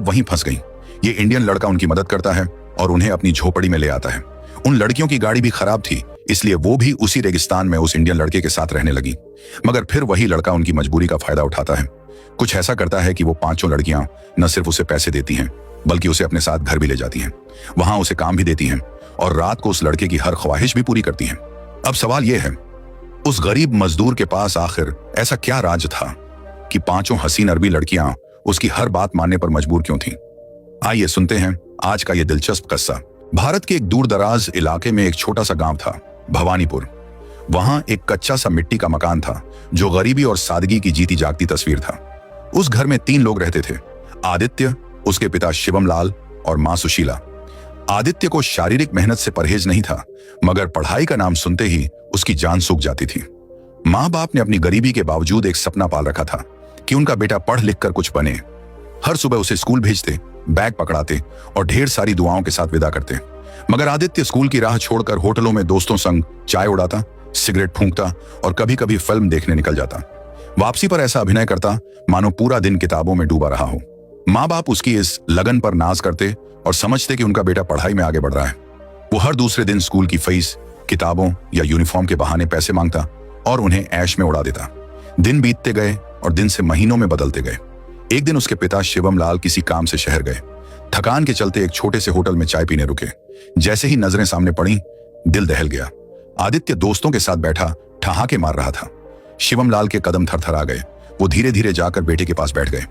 वहीं फंस गईं। ये इंडियन लड़का उनकी मदद करता है और उन्हें अपनी झोपड़ी में ले आता है। उन लड़कियों की गाड़ी भी खराब थी, इसलिए वो भी उसी रेगिस्तान में उस इंडियन लड़के के साथ रहने लगी। मगर फिर वही लड़का उनकी मजबूरी का फायदा उठाता है। कुछ ऐसा करता है कि वो पांचों लड़कियां न सिर्फ उसे पैसे देती हैं, बल्कि उसे अपने साथ घर भी ले जाती हैं। वहां उसे काम भी देती हैं और रात को उस लड़के की हर ख्वाहिश भी पूरी करती हैं। अब सवाल यह है, उस गरीब मजदूर के पास आखिर ऐसा क्या राज था कि पांचों हसीन अरबी लड़कियां उसकी हर बात मानने पर मजबूर क्यों थीं? आइए सुनते हैं आज का यह दिलचस्प किस्सा। भारत के एक दूर दराज इलाके में एक छोटा सा गांव था, भवानीपुर। वहां एक कच्चा सा मिट्टी का मकान था जो गरीबी और सादगी की जीती जागती तस्वीर था। उस घर में 3 लोग रहते थे, आदित्य, उसके पिता शिवम लाल और मां सुशीला। आदित्य को शारीरिक मेहनत से परहेज नहीं था, मगर पढ़ाई का नाम सुनते ही उसकी जान सूख जाती थी। माँ बाप ने अपनी गरीबी के बावजूद एक सपना पाल रखा था कि उनका बेटा पढ़ लिख कर कुछ बने। हर सुबह उसे स्कूल भेजते, बैग पकड़ाते और ढेर सारी दुआओं के साथ विदा करते। मगर आदित्य स्कूल की राह छोड़कर होटलों में दोस्तों संग चाय उड़ाता, सिगरेट फूंकता और कभी कभी फिल्म देखने निकल जाता। वापसी पर ऐसा अभिनय करता मानो पूरा दिन किताबों में डूबा रहा हो। माँ बाप उसकी इस लगन पर नाज करते और समझते कि उनका बेटा पढ़ाई में आगे बढ़ रहा है। वो हर दूसरे दिन स्कूल की फीस, किताबों या यूनिफॉर्म के बहाने पैसे मांगता और उन्हें ऐश में उड़ा देता। दिन बीतते गए और दिन से महीनों में बदलते गए। एक दिन उसके पिता शिवम लाल किसी काम से शहर गए। थकान के चलते एक छोटे से होटल में चाय पीने रुके। जैसे ही नजरें सामने पड़ी, दिल दहल गया। आदित्य दोस्तों के साथ बैठा ठहाके मार रहा था। शिवम लाल के कदम थरथरा गए। वो धीरे धीरे जाकर बेटे के पास बैठ गए।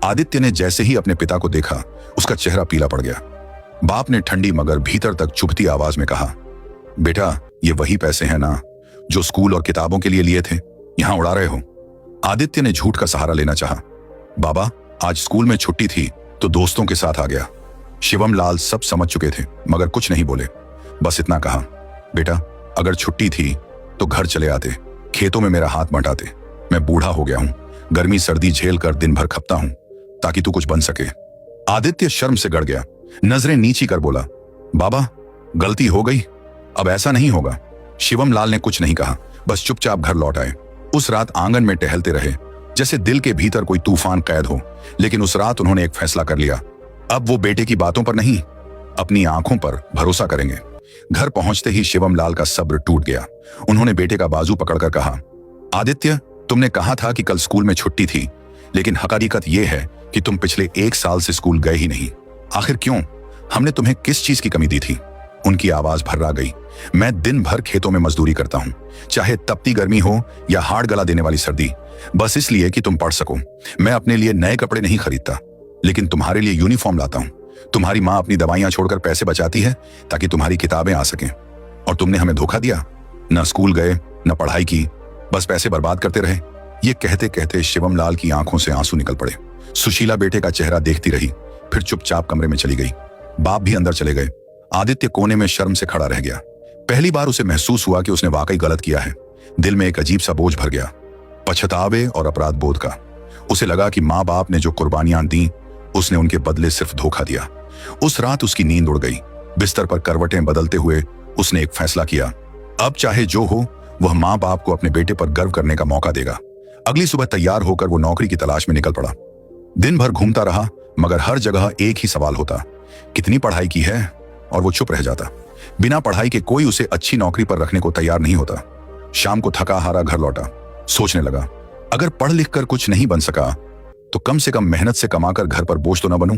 आदित्य ने जैसे ही अपने पिता को देखा, उसका चेहरा पीला पड़ गया। बाप ने ठंडी मगर भीतर तक चुभती आवाज में कहा, बेटा, ये वही पैसे हैं ना जो स्कूल और किताबों के लिए थे, यहां उड़ा रहे हो? आदित्य ने झूठ का सहारा लेना चाहा। बाबा, आज स्कूल में छुट्टी थी तो दोस्तों के साथ आ गया। शिवम लाल सब समझ चुके थे मगर कुछ नहीं बोले। बस इतना कहा, बेटा, अगर छुट्टी थी तो घर चले आते, खेतों में मेरा हाथ बंटाते। मैं बूढ़ा हो गया हूं, गर्मी सर्दी झेल कर दिन भर खपता हूं ताकि तू कुछ बन सके। आदित्य शर्म से गड़ गया, नजरें नीची कर बोला, बाबा, गलती हो गई, अब ऐसा नहीं होगा। शिवम लाल ने कुछ नहीं कहा, बस चुपचाप घर लौट आए। उस रात आंगन में टहलते रहे जैसे दिल के भीतर कोई तूफान कैद हो। लेकिन उस रात उन्होंने एक फैसला कर लिया, अब वो बेटे की बातों पर नहीं, अपनी आंखों पर भरोसा करेंगे। घर पहुंचते ही शिवम लाल का सब्र टूट गया। उन्होंने बेटे का बाजू पकड़कर कहा, आदित्य, तुमने कहा था कि कल स्कूल में छुट्टी थी, लेकिन हकीकत यह है कि तुम पिछले 1 साल से स्कूल गए ही नहीं। आखिर क्यों? हमने तुम्हें किस चीज की कमी दी थी? उनकी आवाज भर्रा गई। मैं दिन भर खेतों में मजदूरी करता हूं, चाहे तपती गर्मी हो या हाड़ गला देने वाली सर्दी, बस इसलिए कि तुम पढ़ सको। मैं अपने लिए नए कपड़े नहीं खरीदता, लेकिन तुम्हारे लिए यूनिफॉर्म लाता हूं। तुम्हारी माँ अपनी दवाइयां छोड़कर पैसे बचाती है ताकि तुम्हारी किताबें आ सकें, और तुमने हमें धोखा दिया। न स्कूल गए, न पढ़ाई की, बस पैसे बर्बाद करते रहे। ये कहते कहते शिवम लाल की आंखों से आंसू निकल पड़े। सुशीला बेटे का चेहरा देखती रही, फिर चुपचाप कमरे में चली गई। बाप भी अंदर चले गए। आदित्य कोने में शर्म से खड़ा रह गया। पहली बार उसे महसूस हुआ कि उसने वाकई गलत किया है। दिल में एक अजीब सा बोझ भर गया, पछतावे और अपराध बोध का। उसे लगा कि माँ बाप ने जो कुर्बानियां दी, उसने उनके बदले सिर्फ धोखा दिया। उस रात उसकी नींद उड़ गई। बिस्तर पर करवटें बदलते हुए उसने एक फैसला किया, अब चाहे जो हो, वह माँ बाप को अपने बेटे पर गर्व करने का मौका देगा। अगली सुबह तैयार होकर वो नौकरी की तलाश में निकल पड़ा। दिन भर घूमता रहा, मगर हर जगह एक ही सवाल होता, कितनी पढ़ाई की है? और वो चुप रह जाता। बिना पढ़ाई के कोई उसे अच्छी नौकरी पर रखने को तैयार नहीं होता। शाम को थका हारा घर लौटा। सोचने लगा, अगर पढ़ लिख कर कुछ नहीं बन सका तो कम से कम मेहनत से कमाकर घर पर बोझ तो न बनूं।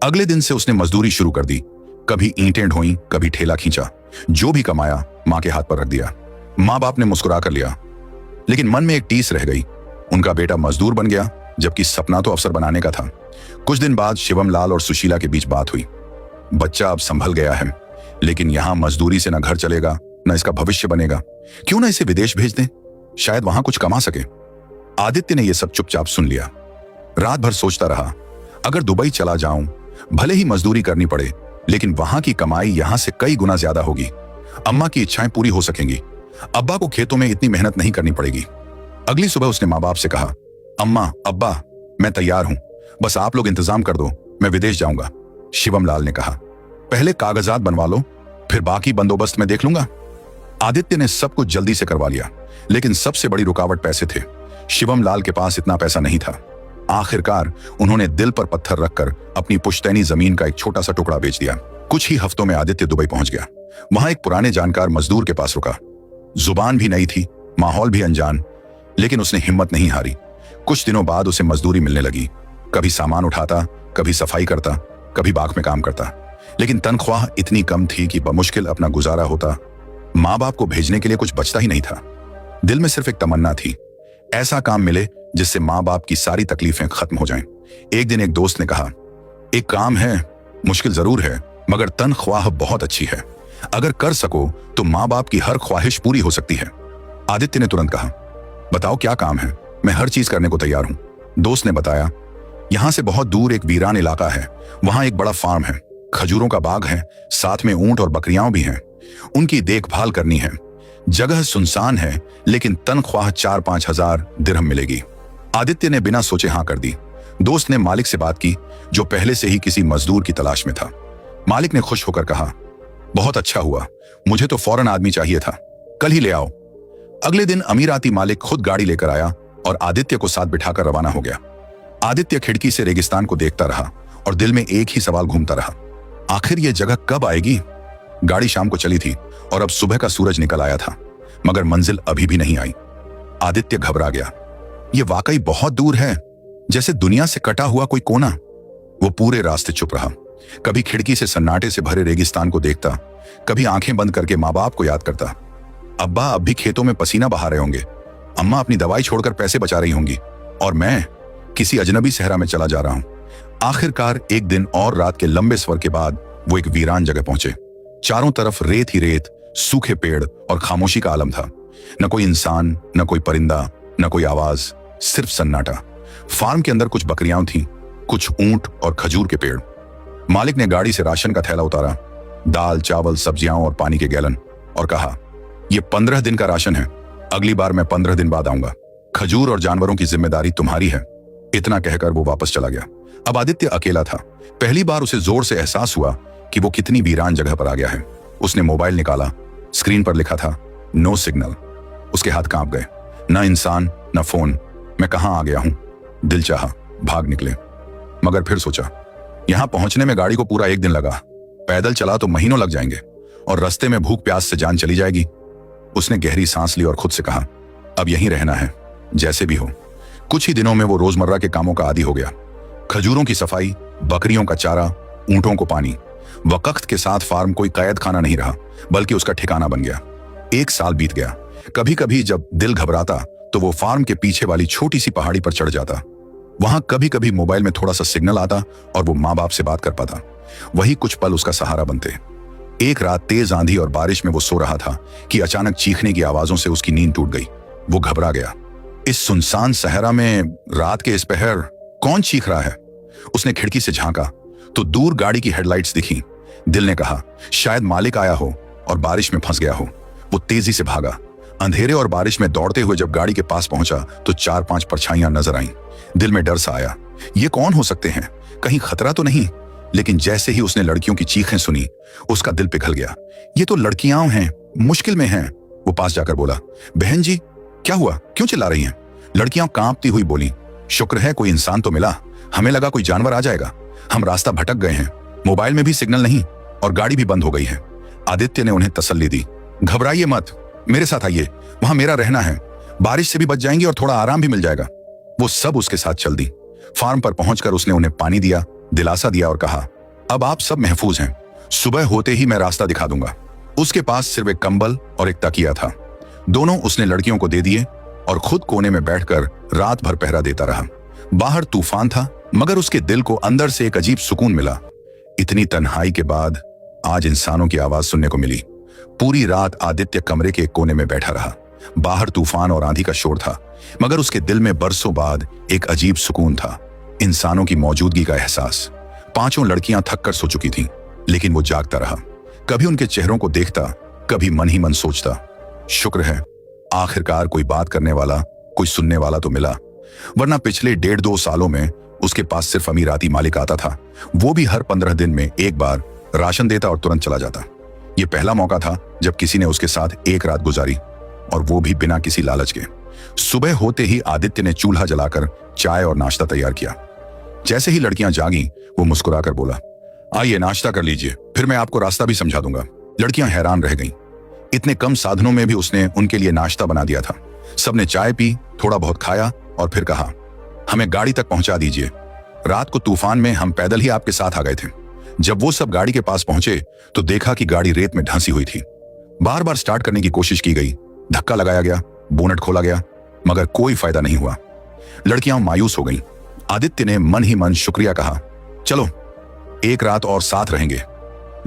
अगले दिन से उसने मजदूरी शुरू कर दी। कभी ईंटें ढोई, कभी ठेला खींचा। जो भी कमाया मां के हाथ पर रख दिया। माँ बाप ने मुस्कुरा कर लिया, लेकिन मन में एक टीस रह गई। उनका बेटा मजदूर बन गया, जबकि सपना तो अफसर बनाने का था। कुछ दिन बाद शिवम लाल और सुशीला के बीच बात हुई। बच्चा अब संभल गया है, लेकिन यहां मजदूरी से न घर चलेगा, न इसका भविष्य बनेगा। क्यों न इसे विदेश भेज दें, शायद वहां कुछ कमा सके। आदित्य ने यह सब चुपचाप सुन लिया। रात भर सोचता रहा, अगर दुबई चला जाऊं, भले ही मजदूरी करनी पड़े, लेकिन वहां की कमाई यहां से कई गुना ज्यादा होगी। अम्मा की इच्छाएं पूरी हो सकेंगी। अब्बा को खेतों में इतनी मेहनत नहीं करनी पड़ेगी। अगली सुबह उसने माँ बाप से कहा, अम्मा, अब्बा, मैं तैयार हूं, बस आप लोग इंतजाम कर दो, मैं विदेश जाऊंगा। शिवम लाल ने कहा, पहले कागजात बनवा लो, फिर बाकी बंदोबस्त में देख लूंगा। आदित्य ने सब कुछ जल्दी से करवा लिया, लेकिन सबसे बड़ी रुकावट पैसे थे। शिवम लाल के पास इतना पैसा नहीं था। आखिरकार उन्होंने दिल पर पत्थर रखकर अपनी पुश्तैनी जमीन का एक छोटा सा टुकड़ा बेच दिया। कुछ ही हफ्तों में आदित्य दुबई पहुंच गया। वहां एक पुराने जानकार मजदूर के पास रुका। जुबान भी नई थी, माहौल भी अनजान, लेकिन उसने हिम्मत नहीं हारी। कुछ दिनों बाद उसे मजदूरी मिलने लगी। कभी सामान उठाता, कभी सफाई करता, कभी बाग में काम करता, लेकिन तनख्वाह इतनी कम थी कि बमुश्किल अपना गुजारा होता। माँ बाप को भेजने के लिए कुछ बचता ही नहीं था। दिल में सिर्फ एक तमन्ना थी, ऐसा काम मिले जिससे माँ बाप की सारी तकलीफें खत्म हो जाएं। एक दिन एक दोस्त ने कहा, एक काम है, मुश्किल जरूर है, मगर तनख्वाह बहुत अच्छी है। अगर कर सको तो माँ बाप की हर ख्वाहिश पूरी हो सकती है। आदित्य ने तुरंत कहा, बताओ क्या काम है, मैं हर चीज करने को तैयार हूं। दोस्त ने बताया, यहां से बहुत दूर एक वीरान इलाका है, वहां एक बड़ा फार्म है, खजूरों का बाग है, साथ में ऊंट और बकरियां भी हैं। उनकी देखभाल करनी है। जगह सुनसान है, लेकिन तनख्वाह 4-5 हजार दिरहम मिलेगी। आदित्य ने बिना सोचे हाँ कर दी। दोस्त ने मालिक से बात की, जो पहले से ही किसी मजदूर की तलाश में था। मालिक ने खुश होकर कहा, बहुत अच्छा हुआ, मुझे तो फौरन आदमी चाहिए था, कल ही ले आओ। अगले दिन अमीराती मालिक खुद गाड़ी लेकर आया और आदित्य को साथ बिठाकर रवाना हो गया। आदित्य खिड़की से रेगिस्तान को देखता रहा और दिल में एक ही सवाल घूमता रहा, आखिर ये जगह कब आएगी। गाड़ी शाम को चली थी और अब सुबह का सूरज निकल आया था, मगर मंजिल अभी भी नहीं आई। आदित्य घबरा गया, ये वाकई बहुत दूर है, जैसे दुनिया से कटा हुआ कोई कोना। वो पूरे रास्ते चुप रहा, कभी खिड़की से सन्नाटे से भरे रेगिस्तान को देखता, कभी आंखें बंद करके माँ बाप को याद करता। अब्बा अब भी खेतों में पसीना बहा रहे होंगे, अम्मा अपनी दवाई छोड़कर पैसे बचा रही होंगी, और मैं किसी अजनबी सहरा में चला जा रहा हूं। आखिरकार एक दिन और रात के लंबे सफर के बाद वो एक वीरान जगह पहुंचे। चारों तरफ रेत ही रेत, सूखे पेड़ और खामोशी का आलम था। न कोई इंसान, न कोई परिंदा, न कोई आवाज, सिर्फ सन्नाटा। फार्म के अंदर कुछ बकरियां थीं, कुछ ऊंट और खजूर के पेड़। मालिक ने गाड़ी से राशन का थैला उतारा, दाल, चावल, सब्जियां और पानी के गैलन, और कहा, यह 15 दिन का राशन है, अगली बार मैं 15 दिन बाद आऊंगा। खजूर और जानवरों की जिम्मेदारी तुम्हारी है। इतना कहकर वो वापस चला गया। अब आदित्य अकेला था। पहली बार उसे जोर से एहसास हुआ कि वो कितनी वीरान जगह पर आ गया है। उसने मोबाइल निकाला, स्क्रीन पर लिखा था, नो सिग्नल। उसके हाथ कांप गए, न इंसान न फोन। मैं कहां आ गया हूं? दिल चाहा भाग निकले, मगर फिर सोचा, यहां पहुंचने में गाड़ी को पूरा एक दिन लगा, पैदल चला तो महीनों लग जाएंगे, और रास्ते में भूख प्यास से जान चली जाएगी। उसने गहरी सांस ली और खुद से कहा, अब यहीं रहना है, जैसे भी हो। कुछ ही दिनों में वो रोजमर्रा के कामों का आदी हो गया। खजूरों की सफाई, बकरियों का चारा, ऊंटों को पानी। वक्त के साथ फार्म कोई कैद खाना नहीं रहा, बल्कि उसका ठिकाना बन गया। 1 साल बीत गया। कभी कभी जब दिल घबराता तो वो फार्म के पीछे वाली छोटी सी पहाड़ी पर चढ़ जाता। वहां कभी कभी मोबाइल में थोड़ा सा सिग्नल आता और वो माँ बाप से बात कर पाता। वही कुछ पल उसका सहारा बनते। एक रात तेज आंधी और बारिश में वो सो रहा था कि अचानक चीखने की आवाजों से उसकी नींद टूट गई। वो घबरा गया। इस सुनसान सहरा में रात के इस पहर कौन चीख रहा है? उसने खिड़की से झांका तो दूर गाड़ी की हेडलाइट्स दिखी। दिल ने कहा, शायद मालिक आया हो और बारिश में फंस गया हो। वो तेजी से भागा। अंधेरे और बारिश में दौड़ते हुए जब गाड़ी के पास पहुंचा तो 4-5 परछाइयां नजर आईं। दिल में डर सा आया, ये कौन हो सकते हैं? कहीं खतरा तो नहीं? लेकिन जैसे ही उसने लड़कियों की चीखें सुनी, उसका दिल पिघल गया। ये तो लड़कियां हैं, मुश्किल में हैं। वो पास जाकर बोला, बहन जी क्या हुआ, क्यों चिल्ला रही हैं? लड़कियां कांपती हुई बोली, शुक्र है कोई इंसान तो मिला, हमें लगा कोई जानवर आ जाएगा। हम रास्ता भटक गए हैं, मोबाइल में भी सिग्नल नहीं और गाड़ी भी बंद हो गई है। आदित्य ने उन्हें तसल्ली दी, घबराइए मत, मेरे साथ आइए, वहां मेरा रहना है, बारिश से भी बच जाएंगी और थोड़ा आराम भी मिल जाएगा। वो सब उसके साथ चल दी। फार्म पर पहुंचकर उसने उन्हें पानी दिया, दिलासा दिया और कहा, अब आप सब महफूज हैं, सुबह होते ही मैं रास्ता दिखा दूंगा। उसके पास सिर्फ एक कंबल और एक तकिया था। दोनों उसने लड़कियों को दे दिए और खुद कोने में बैठकर रात भर पहरा देता रहा। बाहर तूफान था, मगर उसके दिल को अंदर से एक अजीब सुकून मिला। इतनी तन्हाई के बाद आज इंसानों की आवाज सुनने को मिली। पूरी रात आदित्य कमरे के एक कोने में बैठा रहा। बाहर तूफान और आंधी का शोर था, मगर उसके दिल में बरसों बाद एक अजीब सुकून था, इंसानों की मौजूदगी का एहसास। 5 लड़कियां थक कर सो चुकी थीं, लेकिन वो जागता रहा। कभी उनके चेहरों को देखता, कभी मन ही मन सोचता, शुक्र है आखिरकार कोई बात करने वाला, कोई सुनने वाला तो मिला, वरना पिछले 1.5-2 सालों में उसके पास सिर्फ अमीराती मालिक आता था। वो भी हर 15 दिन में एक बार राशन देता और तुरंत चला जाता। ये पहला मौका था जब किसी ने उसके साथ एक रात गुजारी, और वो भी बिना किसी लालच के। सुबह होते ही आदित्य ने चूल्हा जलाकर चाय और नाश्ता तैयार किया। जैसे ही लड़कियां जागी, वो मुस्कुराकर बोला, आइए नाश्ता कर लीजिए, फिर मैं आपको रास्ता भी समझा दूंगा। लड़कियां हैरान रह गईं। इतने कम साधनों में भी उसने उनके लिए नाश्ता बना दिया था। सबने चाय पी, थोड़ा बहुत खाया और फिर कहा, हमें गाड़ी तक पहुंचा दीजिए। रात को तूफान में हम पैदल ही आपके साथ आ गए थे। जब वो सब गाड़ी के पास पहुंचे तो देखा कि गाड़ी रेत में ढंसी हुई थी। बार बार स्टार्ट करने की कोशिश की गई, धक्का लगाया गया, बोनट खोला गया, मगर कोई फायदा नहीं हुआ। लड़कियां मायूस हो गईं। आदित्य ने मन ही मन शुक्रिया कहा, चलो एक रात और साथ रहेंगे।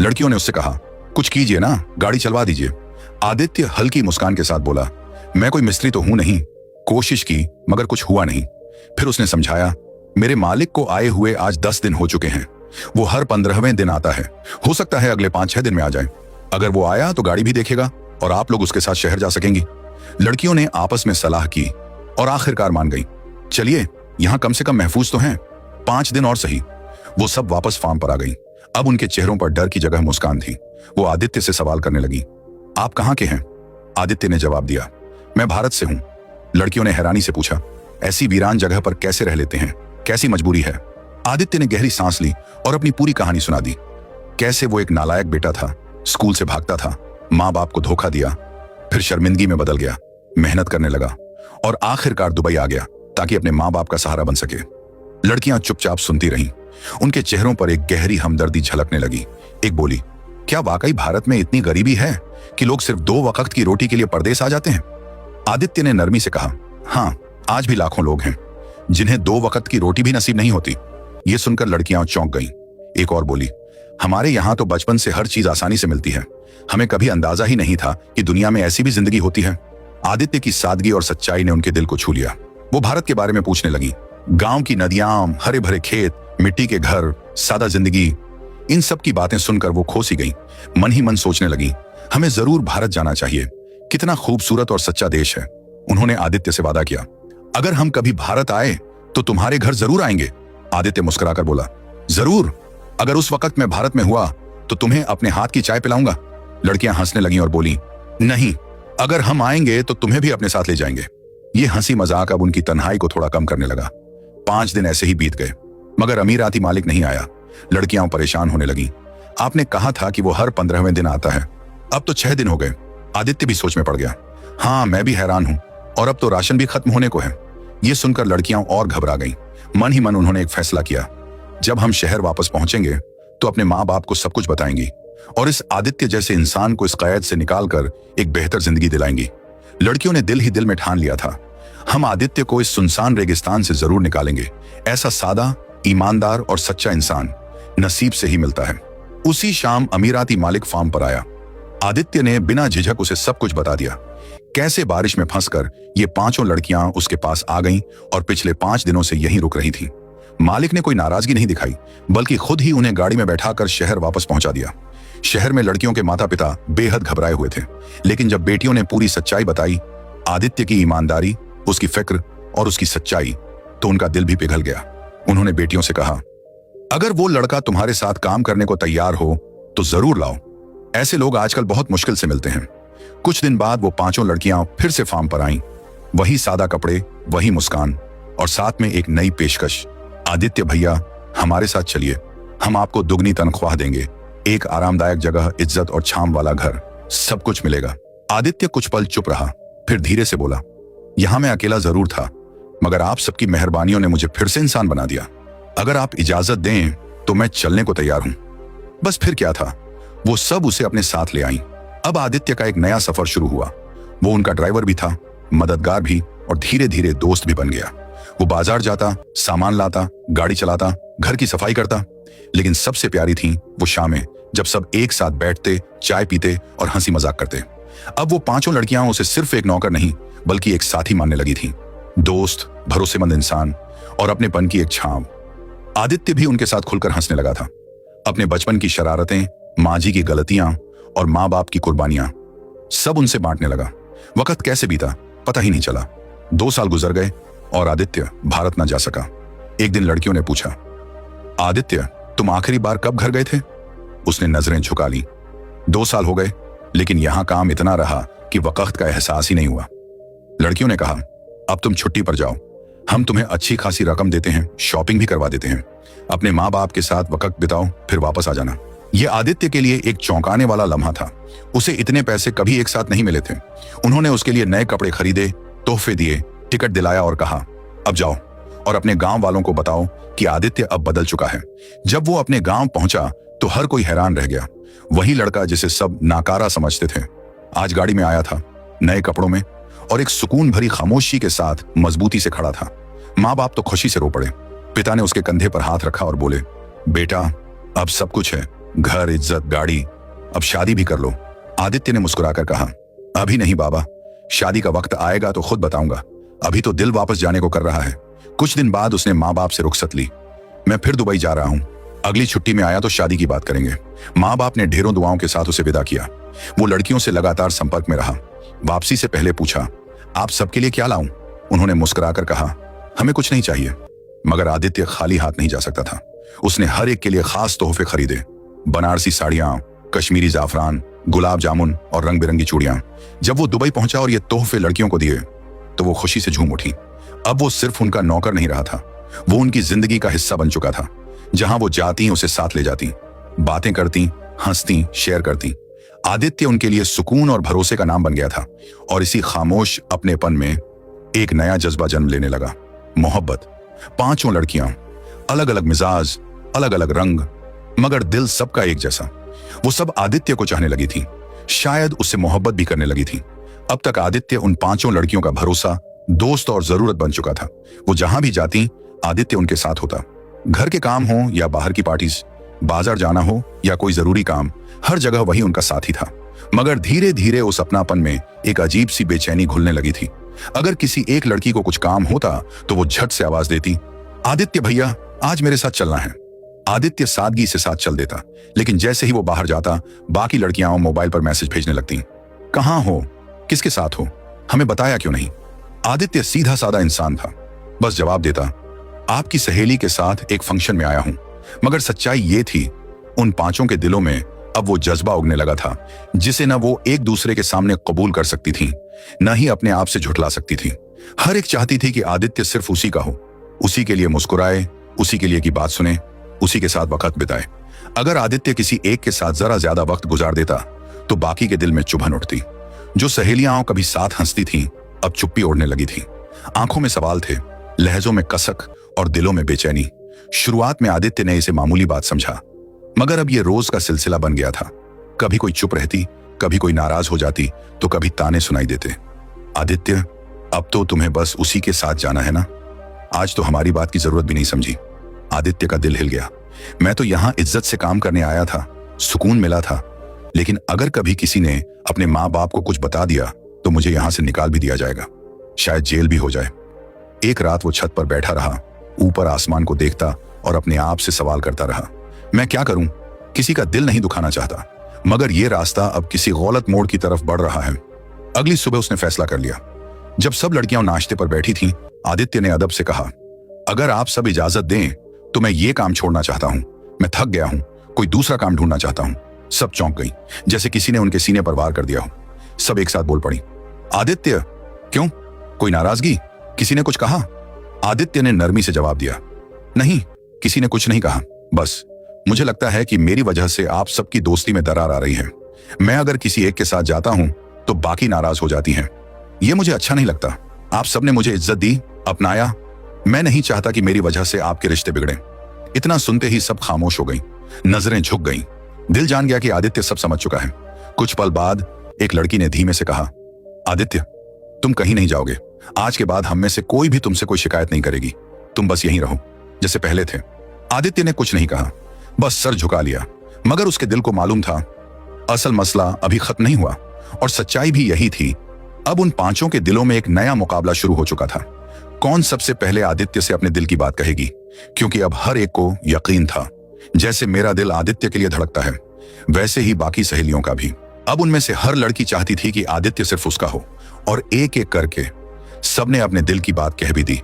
लड़कियों ने उससे कहा, कुछ कीजिए ना, गाड़ी चलवा दीजिए। आदित्य हल्की मुस्कान के साथ बोला, मैं कोई मिस्त्री तो हूं नहीं, कोशिश की मगर कुछ हुआ नहीं। फिर उसने समझाया, मेरे मालिक को आए हुए आज 10 दिन हो चुके हैं। वो हर 15वें दिन आता है, हो सकता है अगले 5-6 दिन में आ जाए। अगर वो आया तो गाड़ी भी देखेगा और आप लोग उसके साथ शहर जा सकेंगी। लड़कियों ने आपस में सलाह की और आखिरकार मान गई। चलिए, यहां कम से कम महफूज तो हैं, 5 दिन और सही। वो सब वापस फार्म पर आ गई। अब उनके चेहरों पर डर की जगह मुस्कान थी। वो आदित्य से सवाल करने लगी, आप कहां के हैं? आदित्य ने जवाब दिया, मैं भारत से हूं। लड़कियों ने हैरानी से पूछा, ऐसी वीरान जगह पर कैसे रह लेते हैं, कैसी मजबूरी है? आदित्य ने गहरी सांस ली और अपनी पूरी कहानी सुना दी। कैसे वो एक नालायक बेटा था, स्कूल से भागता था, माँ बाप को धोखा दिया, फिर शर्मिंदगी में बदल गया, मेहनत करने लगा और आखिरकार दुबई आ गया ताकि अपने माँ बाप का सहारा बन सके। लड़कियां चुपचाप सुनती रहीं। उनके चेहरों पर एक गहरी हमदर्दी झलकने लगी। एक बोली, क्या वाकई भारत में इतनी गरीबी है कि लोग सिर्फ 2 वक्त की रोटी के लिए परदेश आ जाते हैं? आदित्य ने नरमी से कहा, हाँ, आज भी लाखों लोग हैं जिन्हें 2 वक्त की रोटी भी नसीब नहीं होती। ये सुनकर लड़कियां चौंक गईं। एक और बोली, हमारे यहां तो बचपन से हर चीज आसानी से मिलती है, हमें कभी अंदाजा ही नहीं था कि दुनिया में ऐसी भी जिंदगी होती है। आदित्य की सादगी और सच्चाई ने उनके दिल को छू लिया। वो भारत के बारे में पूछने लगी। गांव की नदियां, हरे भरे खेत, मिट्टी के घर, सादा जिंदगी, इन सब की बातें सुनकर वो खो सी गई। मन ही मन सोचने लगी, हमें जरूर भारत जाना चाहिए, कितना खूबसूरत और सच्चा देश है। उन्होंने आदित्य से वादा किया, अगर हम कभी भारत आए तो तुम्हारे घर जरूर आएंगे। आदित्य मुस्कुराकर बोला, जरूर, अगर उस वक्त मैं भारत में हुआ तो तुम्हें अपने हाथ की चाय पिलाऊंगा। लड़कियां हंसने लगीं और बोली, नहीं, अगर हम आएंगे तो तुम्हें भी अपने साथ ले जाएंगे। ये हंसी मजाक अब उनकी तन्हाई को थोड़ा कम करने लगा। 5 दिन ऐसे ही बीत गए, मगर अमीराती मालिक नहीं आया। लड़कियां परेशान होने लगी। आपने कहा था कि वो हर 15वें दिन आता है, अब तो 6 दिन हो गए। आदित्य भी सोच में पड़ गया। हाँ, मैं भी हैरान हूं, और अब तो राशन भी खत्म होने को है। ये सुनकर लड़कियां और घबरा गईं। मन ही मन उन्होंने एक फैसला किया, जब हम शहर वापस पहुंचेंगे तो अपने माँ बाप को सब कुछ बताएंगी और इस आदित्य जैसे इंसान को इस कैद से निकालकर एक बेहतर जिंदगी दिलाएंगी। लड़कियों ने दिल ही दिल में ठान लिया था, हम आदित्य को इस सुनसान रेगिस्तान से जरूर निकालेंगे। ऐसा सादा, ईमानदार और सच्चा इंसान नसीब से ही मिलता है। उसी शाम अमीराती मालिक फार्म पर आया। आदित्य ने बिना झिझक उसे सब कुछ बता दिया। कैसे बारिश में फंसकर ये 5 लड़कियां उसके पास आ गईं और पिछले 5 दिनों से यहीं रुक रही थीं। मालिक ने कोई नाराजगी नहीं दिखाई, बल्कि खुद ही उन्हें गाड़ी में बैठाकर शहर वापस पहुंचा दिया। शहर में लड़कियों के माता पिता बेहद घबराए हुए थे, लेकिन जब बेटियों ने पूरी सच्चाई बताई, आदित्य की ईमानदारी, उसकी फिक्र और उसकी सच्चाई, तो उनका दिल भी पिघल गया। उन्होंने बेटियों से कहा, अगर वो लड़का तुम्हारे साथ काम करने को तैयार हो तो जरूर लाओ। ऐसे लोग आजकल बहुत मुश्किल से मिलते हैं। कुछ दिन बाद वो 5 लड़कियां फिर से फार्म पर आईं। वही सादा कपड़े, वही मुस्कान और साथ में एक नई पेशकश, आदित्य भैया, हमारे साथ चलिए, हम आपको दुगनी तनख्वाह देंगे, एक आरामदायक जगह, इज्जत और छाम वाला घर, सब कुछ मिलेगा। आदित्य कुछ पल चुप रहा, फिर धीरे से बोला, यहां मैं अकेला जरूर था, मगर आप सबकी मेहरबानियों ने मुझे फिर से इंसान बना दिया। अगर आप इजाजत दें तो मैं चलने को तैयार हूं। बस फिर क्या था, वो सब उसे अपने साथ ले आईं। अब आदित्य का एक नया सफर शुरू हुआ। वो उनका ड्राइवर भी था, मददगार भी, और धीरे धीरे दोस्त भी बन गया। वो बाजार जाता, सामान लाता, गाड़ी चलाता, घर की सफाई करता, लेकिन सबसे प्यारी थी वो शामें, जब सब एक साथ बैठते, चाय पीते और हंसी मजाक करते। अब वो 5 लड़कियां उसे सिर्फ एक नौकर नहीं, बल्कि एक साथी मानने लगी थीं। दोस्त, भरोसेमंद इंसान और अपनेपन की एक छांव। आदित्य भी उनके साथ खुलकर हंसने लगा था। अपने बचपन की शरारतें, माँ जी की गलतियां और माँ बाप की कुर्बानियां सब उनसे बांटने लगा। वक्त कैसे बीता पता ही नहीं चला। 2 साल गुजर गए और आदित्य भारत न जा सका। एक दिन लड़कियों ने पूछा, आदित्य, तुम आखिरी बार कब घर गए थे? उसने नजरें झुका ली। 2 साल हो गए, लेकिन यहां काम इतना रहा कि वक्त का एहसास ही नहीं हुआ। लड़कियों ने कहा, अब तुम छुट्टी पर जाओ, हम तुम्हें अच्छी खासी रकम देते हैं, शॉपिंग भी करवा देते हैं। अपने माँ बाप के साथ वक्त बिताओ, फिर वापस आ जाना। यह आदित्य के लिए एक चौंकाने वाला लम्हा था। उसे इतने पैसे कभी एक साथ नहीं मिले थे। उन्होंने उसके लिए नए कपड़े खरीदे, तोहफे दिए, टिकट दिलाया और कहा, अब जाओ और अपने गांव वालों को बताओ कि आदित्य अब बदल चुका है। जब वो अपने गांव पहुंचा तो हर कोई हैरान रह गया। वही लड़का जिसे सब नाकारा समझते थे, आज गाड़ी में आया था, नए कपड़ों में, और एक सुकून भरी खामोशी के साथ मजबूती से खड़ा था। माँ बाप तो खुशी से रो पड़े। पिता ने उसके कंधे पर हाथ रखा और बोले, बेटा अब सब कुछ है, घर, इज्जत, गाड़ी, अब शादी भी कर लो। आदित्य ने मुस्कुराकर कहा, अभी नहीं बाबा, शादी का वक्त आएगा तो खुद बताऊंगा, अभी तो दिल वापस जाने को कर रहा है। कुछ दिन बाद उसने माँ बाप से रुखसत ली। मैं फिर दुबई जा रहा हूं, अगली छुट्टी में आया तो शादी की बात करेंगे। माँ बाप ने ढेरों दुआओं के साथ उसे विदा किया। वो लड़कियों से लगातार संपर्क में रहा। वापसी से पहले पूछा, आप सबके लिए क्या लाऊं? उन्होंने मुस्कुराकर कहा, हमें कुछ नहीं चाहिए। मगर आदित्य खाली हाथ नहीं जा सकता था। उसने हर एक के लिए खास तोहफे खरीदे, बनारसी साड़ियां, कश्मीरी जाफरान, गुलाब जामुन और रंग बिरंगी चूड़ियां। जब वो दुबई पहुंचा और ये तोहफे लड़कियों को दिए तो वो खुशी से झूम उठी। अब वो सिर्फ उनका नौकर नहीं रहा था, वो उनकी जिंदगी का हिस्सा बन चुका था। जहां वो जाती उसे साथ ले जाती, बातें करती, हंसती, शेयर करती। आदित्य उनके लिए सुकून और भरोसे का नाम बन गया था। और इसी खामोश अपनेपन में एक नया जज्बा जन्म लेने लगा, मोहब्बत। पांचों लड़कियां, अलग अलग मिजाज, अलग अलग रंग, मगर दिल सबका एक जैसा। वो सब आदित्य को चाहने लगी थी, शायद उससे मोहब्बत भी करने लगी थी। अब तक आदित्य उन पांचों लड़कियों का भरोसा, दोस्त और जरूरत बन चुका था। वो जहां भी जाती आदित्य उनके साथ होता। घर के काम हो या बाहर की पार्टीज, बाजार जाना हो या कोई जरूरी काम, हर जगह वही उनका साथी था। मगर धीरे धीरे उस अपनापन में एक अजीब सी बेचैनी घुलने लगी थी। अगर किसी एक लड़की को कुछ काम होता तो वो झट से आवाज देती, आदित्य भैया आज मेरे साथ चलना है। आदित्य सादगी से साथ चल देता, लेकिन जैसे ही वो बाहर जाता बाकी लड़कियां मोबाइल पर मैसेज भेजने लगती, कहां हो, किसके साथ हो, हमें बताया क्यों नहीं। आदित्य सीधा साधा इंसान था, बस जवाब देता, आपकी सहेली के साथ एक फंक्शन में आया हूं। मगर सच्चाई ये थी, उन पांचों के दिलों में अब वो जज्बा उगने लगा था जिसे न वो एक दूसरे के सामने कबूल कर सकती थी, न ही अपने आप से झुठला सकती थी। हर एक चाहती थी कि आदित्य सिर्फ उसी का हो, उसी के लिए मुस्कुराए, उसी के लिए की बात सुने, उसी के साथ वक्त बिताए। अगर आदित्य किसी एक के साथ जरा ज्यादा वक्त गुजार देता तो बाकी के दिल में चुभन उठती। जो सहेलियां कभी साथ हंसती थीं, अब चुप्पी ओढ़ने लगी थी। आंखों में सवाल थे, लहजों में कसक और दिलों में बेचैनी। शुरुआत में आदित्य ने इसे मामूली बात समझा, मगर अब यह रोज का सिलसिला बन गया था। कभी कोई चुप रहती, कभी कोई नाराज हो जाती, तो कभी ताने सुनाई देते, आदित्य अब तो तुम्हें बस उसी के साथ जाना है ना। आज तो हमारी बात की जरूरत भी नहीं समझी। आदित्य का दिल हिल गया। मैं तो यहां इज्जत से काम करने आया था, सुकून मिला था, लेकिन अगर कभी किसी ने अपने माँ बाप को कुछ बता दिया तो मुझे यहां से निकाल भी दिया जाएगा, शायद जेल भी हो जाए। एक रात वो छत पर बैठा रहा, ऊपर आसमान को देखता और अपने आप से सवाल करता रहा, मैं क्या करूं? किसी का दिल नहीं दुखाना चाहता, मगर यह रास्ता अब किसी गलत मोड़ की तरफ बढ़ रहा है। अगली सुबह उसने फैसला कर लिया। जब सब लड़कियां नाश्ते पर बैठी थीं, आदित्य ने अदब से कहा, अगर आप सब इजाजत दें तो मैं ये काम छोड़ना चाहता हूं। मैं थक गया हूं, कोई दूसरा काम ढूंढना चाहता हूं। सब चौंक गई, जैसे किसी ने उनके सीने पर वार कर दिया हो। सब एक साथ बोल पड़ी, आदित्य क्यों? कोई नाराजगी? किसी ने कुछ कहा? आदित्य ने नरमी से जवाब दिया, नहीं, किसी ने कुछ नहीं कहा, बस मुझे लगता है कि मेरी वजह से आप सबकी दोस्ती में दरार आ रही है। मैं अगर किसी एक के साथ जाता हूं तो बाकी नाराज हो जाती हैं। यह मुझे अच्छा नहीं लगता। आप सबने मुझे इज्जत दी, अपनाया, मैं नहीं चाहता कि मेरी वजह से आपके रिश्ते बिगड़े। इतना सुनते ही सब खामोश हो गई, नजरें झुक गईं। दिल जान गया कि आदित्य सब समझ चुका है। कुछ पल बाद एक लड़की ने धीमे से कहा, आदित्य तुम कहीं नहीं जाओगे। आज के बाद हम में से कोई भी तुमसे कोई शिकायत नहीं करेगी। तुम बस यहीं रहो जैसे पहले थे। आदित्य ने कुछ नहीं कहा, बस सर झुका लिया। मगर उसके दिल को मालूम था असल मसला अभी खत्म नहीं हुआ, और सच्चाई भी यही थी। अब उन पांचों के दिलों में एक नया मुकाबला शुरू हो चुका था। कौन सबसे पहले आदित्य से अपने दिल की बात कहेगी? क्योंकि अब हर एक को यकीन था, जैसे मेरा दिल आदित्य के लिए धड़कता है, वैसे ही बाकी सहेलियों का भी। अब उनमें से हर लड़की चाहती थी कि आदित्य सिर्फ उसका हो, और एक एक करके सबने अपने दिल की बात कह भी दी।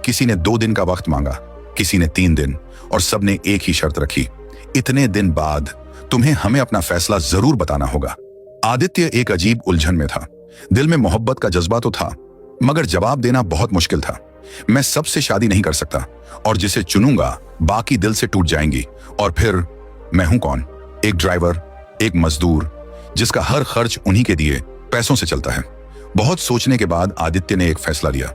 किसी ने 2 दिन का वक्त मांगा, किसी ने 3 दिन, और सबने एक ही शर्त रखी, इतने दिन बाद तुम्हें हमें अपना फैसला जरूर बताना होगा। आदित्य एक अजीब उलझन में था। दिल में मोहब्बत का जज्बा तो था, मगर जवाब देना बहुत मुश्किल था। मैं सबसे शादी नहीं कर सकता और जिसे चुनूंगा बाकी दिल से टूट जाएंगी। और फिर मैं हूं कौन? एक ड्राइवर, एक मजदूर जिसका हर खर्च उन्हीं के दिए पैसों से चलता है। बहुत सोचने के बाद आदित्य ने एक फैसला लिया।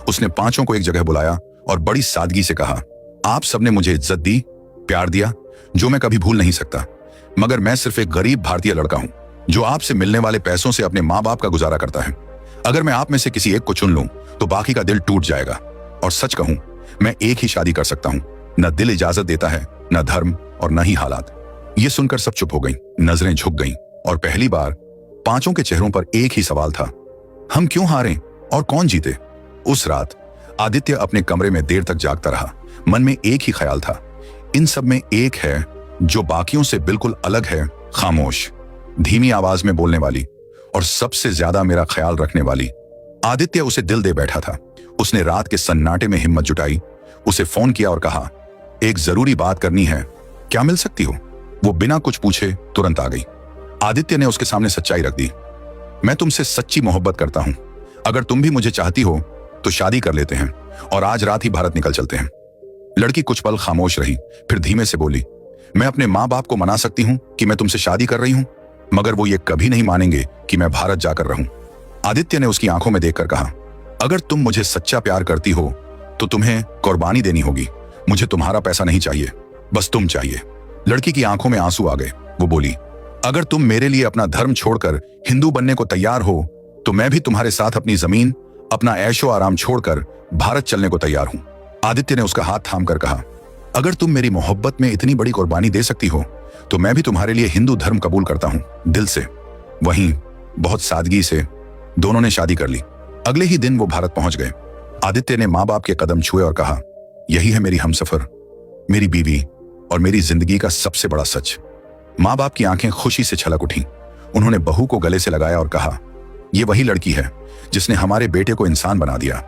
उसने पांचों को एक जगह बुलाया और बड़ी सादगी से कहा, आप सबने मुझे इज्जत दी, प्यार दिया, जो मैं कभी भूल नहीं सकता। मगर मैं सिर्फ एक गरीब भारतीय लड़का हूं जो आपसे मिलने वाले पैसों से अपने माँ बाप का गुजारा करता है। अगर मैं आप में से किसी एक को चुन लूं तो बाकी का दिल टूट जाएगा। और सच कहूं, मैं एक ही शादी कर सकता हूं। न दिल इजाजत देता है, न धर्म और न ही हालात। ये सुनकर सब चुप हो गईं, नजरें झुक गईं और पहली बार पांचों के चेहरों पर एक ही सवाल था, हम क्यों हारे और कौन जीते? उस रात आदित्य अपने कमरे में देर तक जागता रहा। मन में एक ही ख्याल था, इन सब में एक है जो बाकियों से बिल्कुल अलग है, खामोश, धीमी आवाज में बोलने वाली और सबसे ज्यादा मेरा ख्याल रखने वाली। आदित्य उसे दिल दे बैठा था। उसने रात के सन्नाटे में हिम्मत जुटाई, उसे फोन किया और कहा, एक जरूरी बात करनी है, क्या मिल सकती हो? वो बिना कुछ पूछे तुरंत आ गई। आदित्य ने उसके सामने सच्चाई रख दी। मैं तुमसे सच्ची मोहब्बत करता हूं। अगर तुम भी मुझे चाहती हो तो शादी कर लेते हैं और आज रात ही भारत निकल चलते हैं। लड़की कुछ पल खामोश रही, फिर धीमे से बोली, मैं अपने माँ बाप को मना सकती हूँ कि मैं तुमसे शादी कर रही हूँ, मगर वो ये कभी नहीं मानेंगे कि मैं भारत जाकर रहूं। आदित्य ने उसकी आंखों में देखकर कहा, अगर तुम मुझे सच्चा प्यार करती हो तो तुम्हें कुर्बानी देनी होगी। मुझे तुम्हारा पैसा नहीं चाहिए, बस तुम चाहिए। लड़की की आंखों में आंसू आ गए। वो बोली, अगर तुम मेरे लिए अपना धर्म छोड़कर हिंदू बनने को तैयार हो तो मैं भी तुम्हारे साथ अपनी जमीन, अपना ऐशो आराम छोड़कर भारत चलने को तैयार हूं। आदित्य ने उसका हाथ थामकर कहा, अगर तुम मेरी मोहब्बत में इतनी बड़ी कुर्बानी दे सकती हो तो मैं भी तुम्हारे लिए हिंदू धर्म कबूल करता हूं, दिल से। वहीं बहुत सादगी से दोनों ने शादी कर ली। अगले ही दिन वो भारत पहुंच गए। आदित्य ने माँ बाप के कदम छुए और कहा, यही है मेरी हमसफर, मेरी बीवी और मेरी जिंदगी का सबसे बड़ा सच। माँ बाप की आंखें खुशी से छलक उठी। उन्होंने बहू को गले से लगाया और कहा, ये वही लड़की है जिसने हमारे बेटे को इंसान बना दिया।